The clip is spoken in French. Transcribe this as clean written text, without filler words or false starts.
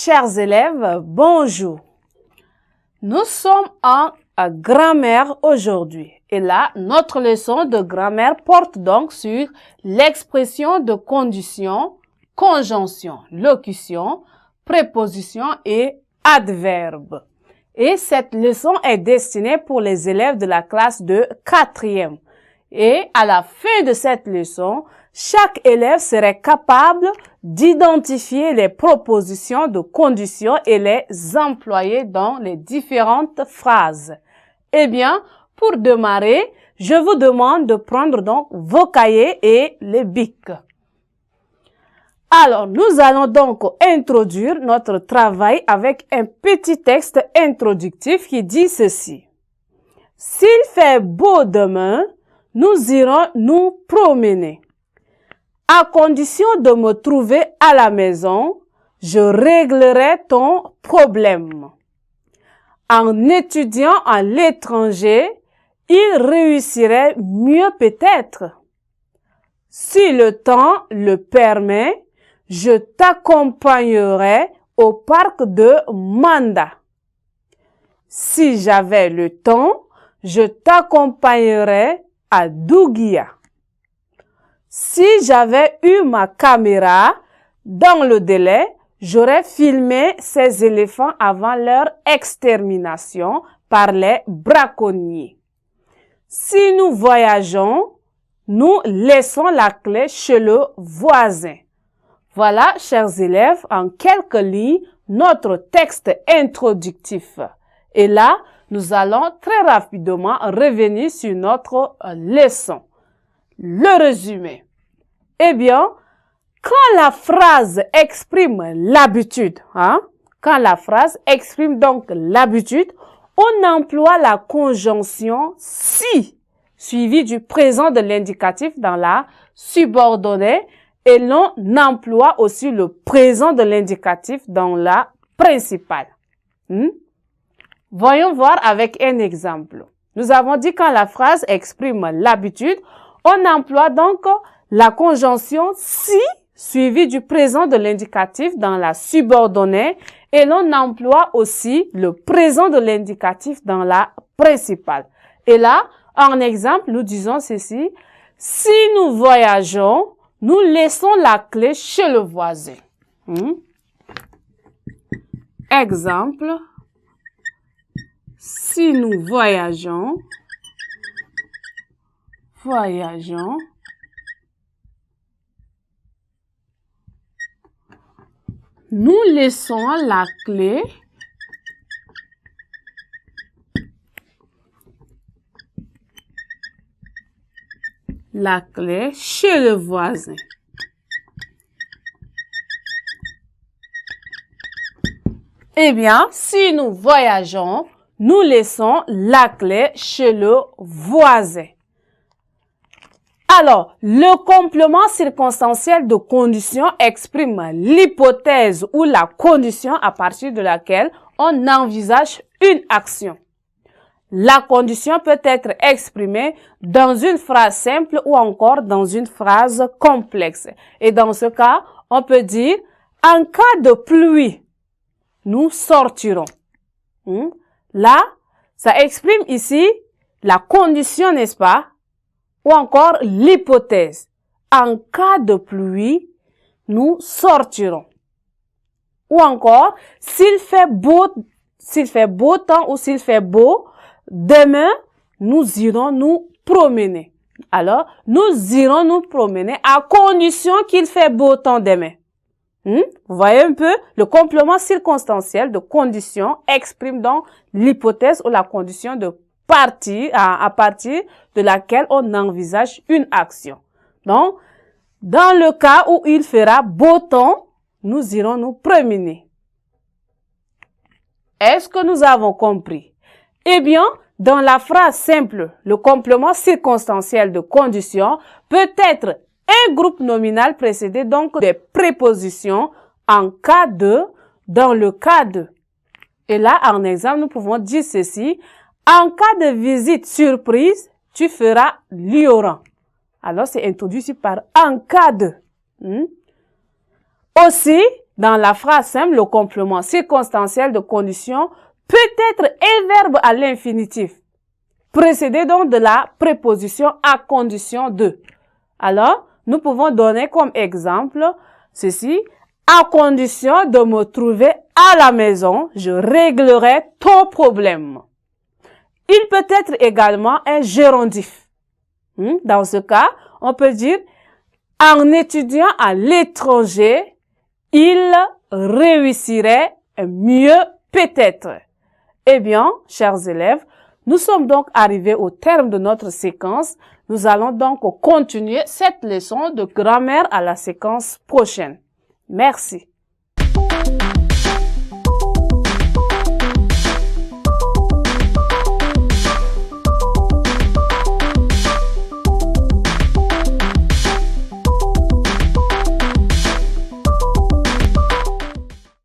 Chers élèves, bonjour. Nous sommes en grammaire aujourd'hui. Et là, notre leçon de grammaire porte donc sur l'expression de condition, conjonction, locution, préposition et adverbe. Et cette leçon est destinée pour les élèves de la classe de 4e. Et à la fin de cette leçon, chaque élève serait capable d'identifier les propositions de conditions et les employer dans les différentes phrases. Eh bien, pour démarrer, je vous demande de prendre donc vos cahiers et les bics. Alors, nous allons donc introduire notre travail avec un petit texte introductif qui dit ceci. S'il fait beau demain, nous irons nous promener. À condition de me trouver à la maison, je réglerai ton problème. En étudiant à l'étranger, il réussirait mieux peut-être. Si le temps le permet, je t'accompagnerai au parc de Manda. Si j'avais le temps, je t'accompagnerai à Douguia. Si j'avais eu ma caméra, dans le délai, j'aurais filmé ces éléphants avant leur extermination par les braconniers. Si nous voyageons, nous laissons la clé chez le voisin. Voilà, chers élèves, en quelques lignes, notre texte introductif. Et là, nous allons très rapidement revenir sur notre leçon. Le résumé. Eh bien, quand la phrase exprime l'habitude, quand la phrase exprime donc l'habitude, on emploie la conjonction si, suivie du présent de l'indicatif dans la subordonnée, et l'on emploie aussi le présent de l'indicatif dans la principale. Voyons voir avec un exemple. Nous avons dit quand la phrase exprime l'habitude, on emploie donc la conjonction si suivie du présent de l'indicatif dans la subordonnée et l'on emploie aussi le présent de l'indicatif dans la principale. Et là, en exemple, nous disons ceci. Si nous voyageons, nous laissons la clé chez le voisin. Exemple. Si nous voyageons, nous laissons la clé chez le voisin. Eh bien, si nous voyageons, nous laissons la clé chez le voisin. Alors, le complément circonstanciel de condition exprime l'hypothèse ou la condition à partir de laquelle on envisage une action. La condition peut être exprimée dans une phrase simple ou encore dans une phrase complexe. Et dans ce cas, on peut dire « En cas de pluie, nous sortirons ». Là, ça exprime ici la condition, n'est-ce pas? Ou encore l'hypothèse. En cas de pluie, nous sortirons. Ou encore, s'il fait beau temps ou s'il fait beau, demain, nous irons nous promener. Alors, nous irons nous promener à condition qu'il fait beau temps demain. Vous voyez un peu, le complément circonstanciel de condition exprime donc l'hypothèse ou la condition de à partir de laquelle on envisage une action. Donc, dans le cas où il fera beau temps, nous irons nous promener. Est-ce que nous avons compris? Eh bien, dans la phrase simple, le complément circonstanciel de condition peut être un groupe nominal précédé donc des prépositions en cas de, dans le cas de. Et là, en exemple, nous pouvons dire ceci. En cas de visite surprise, tu feras l'ignorant. Alors, c'est introduit ici par en cas de. Aussi, Dans la phrase simple, le complément circonstanciel de condition peut être un verbe à l'infinitif, précédé donc de la préposition à condition de. Alors, nous pouvons donner comme exemple ceci. À condition de me trouver à la maison, je réglerai ton problème. Il peut être également un gérondif. Dans ce cas, on peut dire en étudiant à l'étranger, il réussirait mieux peut-être. Eh bien, chers élèves, nous sommes donc arrivés au terme de notre séquence. Nous allons donc continuer cette leçon de grammaire à la séquence prochaine. Merci.